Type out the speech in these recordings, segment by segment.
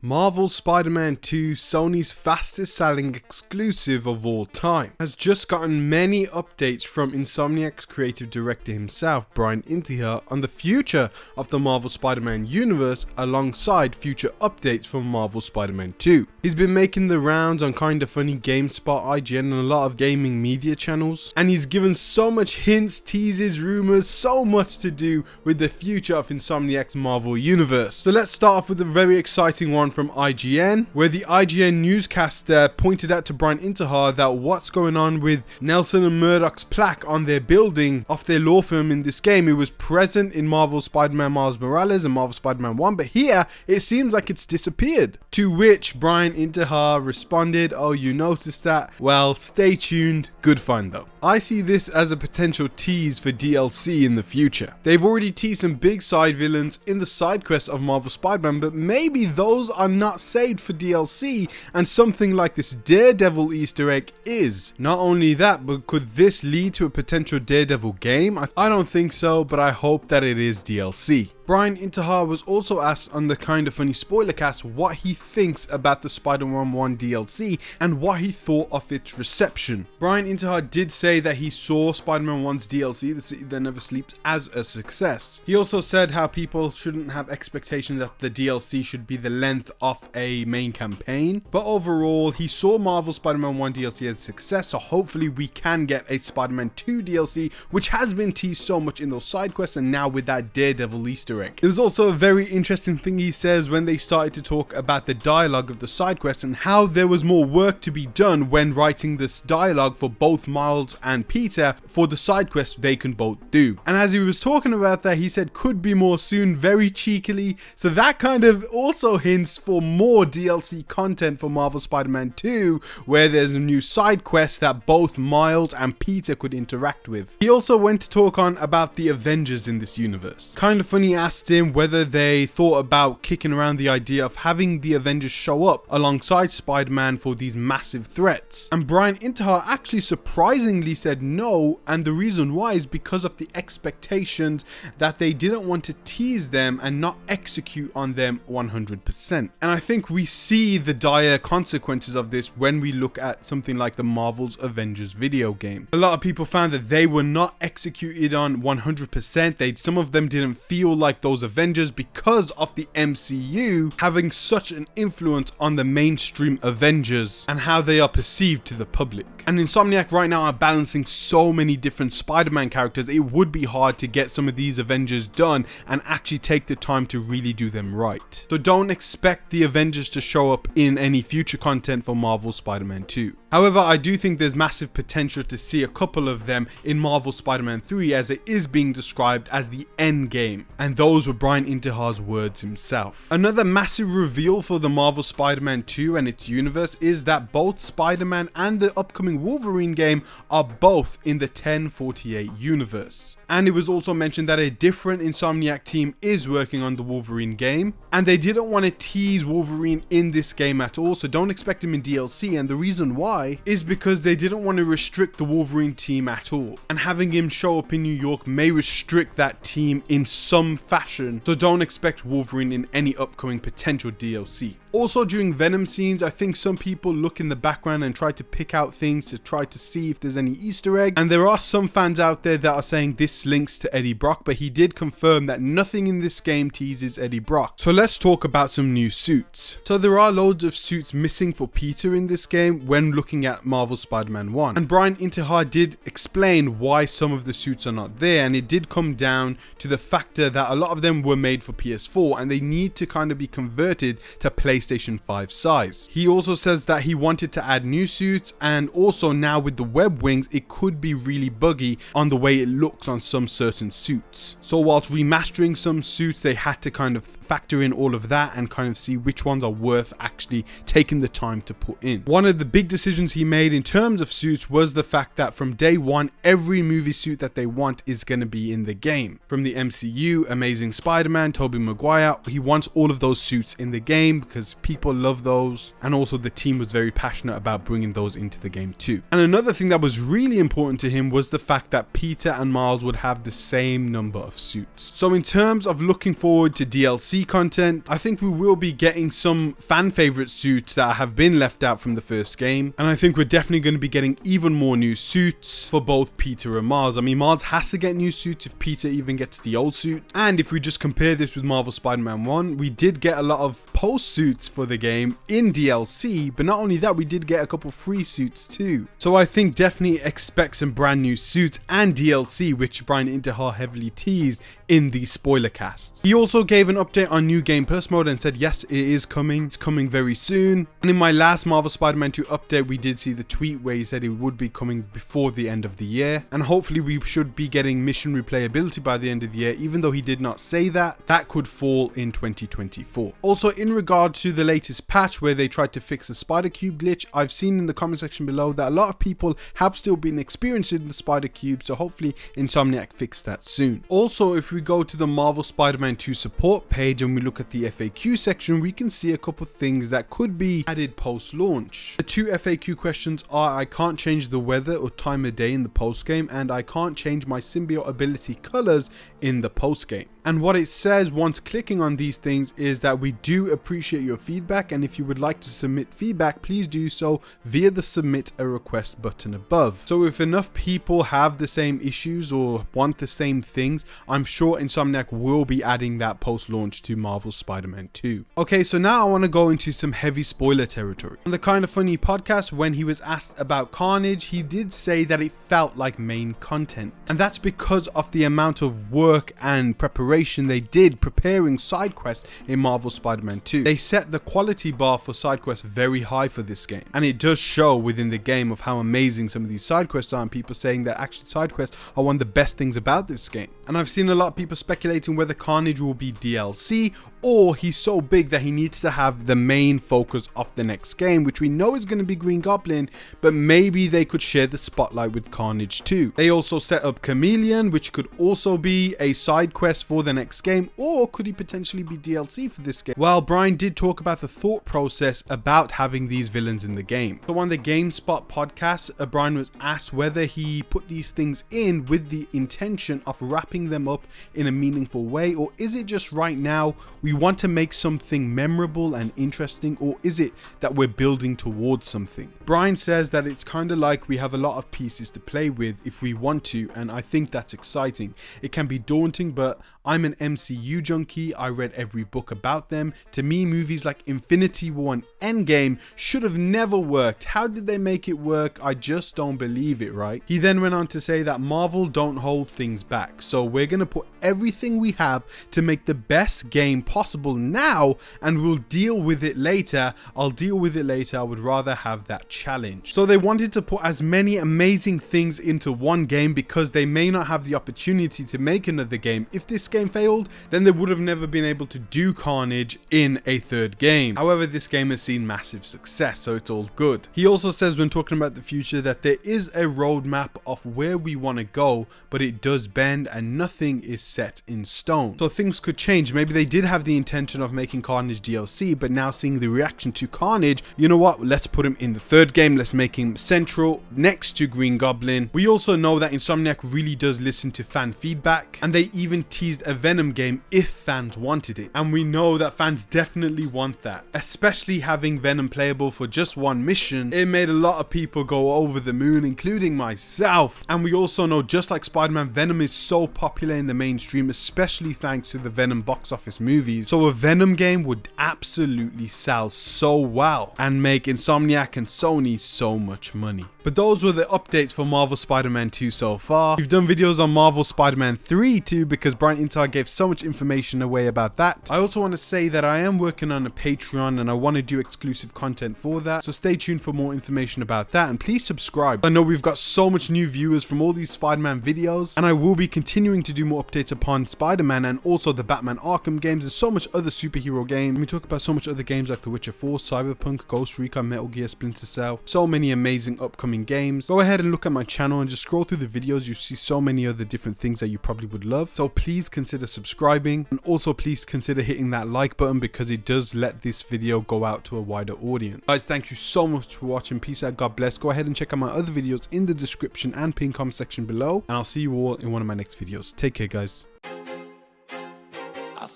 Marvel's Spider-Man 2, Sony's fastest selling exclusive of all time, has just gotten many updates from Insomniac's creative director himself, Brian Intihar, on the future of the Marvel Spider-Man universe alongside future updates from Marvel Spider-Man 2. He's been making the rounds on Kinda Funny, GameSpot, IGN and a lot of gaming media channels, and he's given so much hints, teases, rumors, so much to do with the future of Insomniac's Marvel universe. So let's start off with a very exciting one from IGN, where the IGN newscaster pointed out to Brian Intihar that what's going on with Nelson and Murdoch's plaque on their building of their law firm in this game. It was present in Marvel Spider-Man Miles Morales and Marvel Spider-Man 1, but here it seems like it's disappeared. To which Brian Intihar responded, "Oh, you noticed that? Well, stay tuned. Good find though. I see this as a potential tease for DLC in the future. They've already teased some big side villains in the side quests of Marvel Spider-Man, but maybe those are not saved for DLC, and something like this Daredevil Easter egg is. Not only that, but could this lead to a potential Daredevil game? I don't think so, but I hope that it is DLC." Brian Intihar was also asked on the Kinda Funny spoilercast what he thinks about the Spider-Man 1 DLC and what he thought of its reception. Brian Intihar did say that he saw Spider-Man 1's DLC, The City That Never Sleeps, as a success. He also said how people shouldn't have expectations that the DLC should be the length of a main campaign, but overall he saw Marvel Spider-Man 1 DLC as a success, so hopefully we can get a Spider-Man 2 DLC, which has been teased so much in those side quests, and now with that Daredevil Easter egg. There was also a very interesting thing he says when they started to talk about the dialogue of the side quests and how there was more work to be done when writing this dialogue for both Miles and Peter for the side quests they can both do. And as he was talking about that, he said could be more soon, very cheekily, so that kind of also hints for more DLC content for Marvel Spider-Man 2, where there's a new side quest that both Miles and Peter could interact with. He also went to talk on about the Avengers in this universe. Kinda Funny asked him whether they thought about kicking around the idea of having the Avengers show up alongside Spider-Man for these massive threats, and Brian Intihar actually surprisingly said no, and the reason why is because of the expectations that they didn't want to tease them and not execute on them 100%. And I think we see the dire consequences of this when we look at something like the Marvel's Avengers video game. A lot of people found that they were not executed on 100%. Some of them didn't feel like those Avengers because of the MCU having such an influence on the mainstream Avengers and how they are perceived to the public. And Insomniac right now are balancing so many different Spider-Man characters, it would be hard to get some of these Avengers done and actually take the time to really do them right. So don't expect the Avengers to show up in any future content for Marvel Spider-Man 2. However, I do think there's massive potential to see a couple of them in Marvel Spider-Man 3, as it is being described as the end game, and those were Brian Intihar's words himself. Another massive reveal for the Marvel Spider-Man 2 and its universe is that both Spider-Man and the upcoming Wolverine game are both in the 1048 universe. And it was also mentioned that a different Insomniac team is working on the Wolverine game, and they didn't want to tease Wolverine in this game at all, so don't expect him in DLC. And the reason why is because they didn't want to restrict the Wolverine team at all, and having him show up in New York may restrict that team in some fashion, so don't expect Wolverine in any upcoming potential DLC. Also, during Venom scenes, I think some people look in the background and try to pick out things to try to see if there's any Easter egg, and there are some fans out there that are saying this links to Eddie Brock, but he did confirm that nothing in this game teases Eddie Brock. So let's talk about some new suits. So there are loads of suits missing for Peter in this game when looking at Marvel Spider-Man 1, and Brian Intihar did explain why some of the suits are not there, and it did come down to the factor that a lot of them were made for PS4 and they need to kind of be converted to PlayStation 5 size. He also says that he wanted to add new suits, and also now with the web wings it could be really buggy on the way it looks on some certain suits. So whilst remastering some suits, they had to kind of factor in all of that and kind of see which ones are worth actually taking the time to put in. One of the big decisions he made in terms of suits was the fact that from day one, every movie suit that they want is going to be in the game. From the MCU, Amazing Spider-Man, Tobey Maguire, he wants all of those suits in the game because people love those, and also the team was very passionate about bringing those into the game too. And another thing that was really important to him was the fact that Peter and Miles would have the same number of suits. So in terms of looking forward to DLC, DLC content. I think we will be getting some fan favorite suits that have been left out from the first game, and I think we're definitely going to be getting even more new suits for both Peter and Miles. I mean, Miles has to get new suits if Peter even gets the old suit, and if we just compare this with Marvel Spider-Man 1, we did get a lot of post suits for the game in DLC, but not only that, we did get a couple free suits too. So I think definitely expect some brand new suits and DLC, which Brian Intihar heavily teased in the spoiler cast. He also gave an update on New Game Plus mode and said yes, it is coming. It's coming very soon. And in my last Marvel Spider-Man 2 update, we did see the tweet where he said it would be coming before the end of the year, and hopefully we should be getting mission replayability by the end of the year. Even though he did not say that, that could fall in 2024. Also, in regard to the latest patch where they tried to fix the spider cube glitch, I've seen in the comment section below that a lot of people have still been experiencing the spider cube, so hopefully Insomniac fix that soon. Also, if we go to the Marvel Spider-Man 2 support page and we look at the FAQ section, we can see a couple things that could be added post-launch. The two FAQ questions are: I can't change the weather or time of day in the post-game, and I can't change my symbiote ability colors in the post-game. And what it says once clicking on these things is that we do appreciate your feedback, and if you would like to submit feedback, please do so via the submit a request button above. So if enough people have the same issues or want the same things, I'm sure Insomniac will be adding that post-launch to Marvel Spider-Man 2. Okay, so now I want to go into some heavy spoiler territory. On the Kinda Funny podcast, when he was asked about Carnage, he did say that it felt like main content, and that's because of the amount of work and preparation they did preparing side quests in Marvel Spider-Man 2. They set the quality bar for side quests very high for this game, and it does show within the game of how amazing some of these side quests are, and people saying that actually side quests are one of the best things about this game. And I've seen a lot of people speculating whether Carnage will be DLC or he's so big that he needs to have the main focus of the next game, which we know is going to be Green Goblin, but maybe they could share the spotlight with Carnage too. They also set up Chameleon, which could also be a side quest for the next game, or could he potentially be DLC for this game? Well, Brian did talk about the thought process about having these villains in the game. So on the GameSpot podcast, Brian was asked whether he put these things in with the intention of wrapping them up in a meaningful way, or is it just right now we want to make something memorable and interesting, or is it that we're building towards something? Brian says that it's kind of like we have a lot of pieces to play with if we want to, and I think that's exciting. It can be daunting, but I'm an MCU junkie. I read every book about them. To me, movies like Infinity War and Endgame should have never worked. How did they make it work? I just don't believe it, right? He then went on to say that Marvel don't hold things back, so we're going to put everything we have to make the best game possible now, and we'll deal with it later. I'll deal with it later. I would rather have that challenge. So they wanted to put as many amazing things into one game because they may not have the opportunity to make another game. If this game failed, then they would have never been able to do Carnage in a third game. However, this game has seen massive success, so it's all good. He also says when talking about the future that there is a roadmap of where we want to go, but it does bend and nothing is set in stone. So things could change. Maybe they did have the intention of making Carnage DLC, but now seeing the reaction to Carnage, you know what, let's put him in the third game. Let's make him central next to Green Goblin. We also know that Insomniac really does listen to fan feedback, and they even teased a Venom game if fans wanted it, and we know that fans definitely want that, especially having Venom playable for just one mission. It made a lot of people go over the moon, including myself. And we also know, just like Spider-Man, Venom is so popular in the mainstream, especially thanks to the Venom box office movies. So a Venom game would absolutely sell so well and make Insomniac and Sony so much money. But those were the updates for Marvel Spider-Man 2 so far. We've done videos on Marvel Spider-Man 3 too, because Brian Intihar gave so much information away about that. I also want to say that I am working on a Patreon and I want to do exclusive content for that, so stay tuned for more information about that, and please subscribe. I know we've got so much new viewers from all these Spider-Man videos, and I will be continuing to do more updates upon Spider-Man and also the Batman Arkham games and so much other superhero games. We talk about so much other games like The Witcher 4, Cyberpunk, Ghost Recon, Metal Gear, Splinter Cell, so many amazing upcoming games. Go ahead and look at my channel and just scroll through the videos. You see so many other different things that you probably would love, so please consider subscribing, and also please consider hitting that like button because it does let this video go out to a wider audience. Guys, thank you so much for watching. Peace out, God bless. Go ahead and check out my other videos in the description and pinned comment section below, and I'll see you all in one of my next videos. Take care, guys.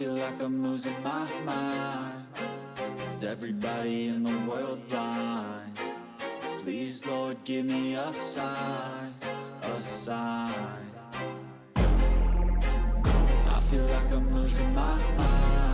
feel like I'm losing my mind. Is everybody in the world blind? Please, Lord, give me a sign, a sign. I feel like I'm losing my mind.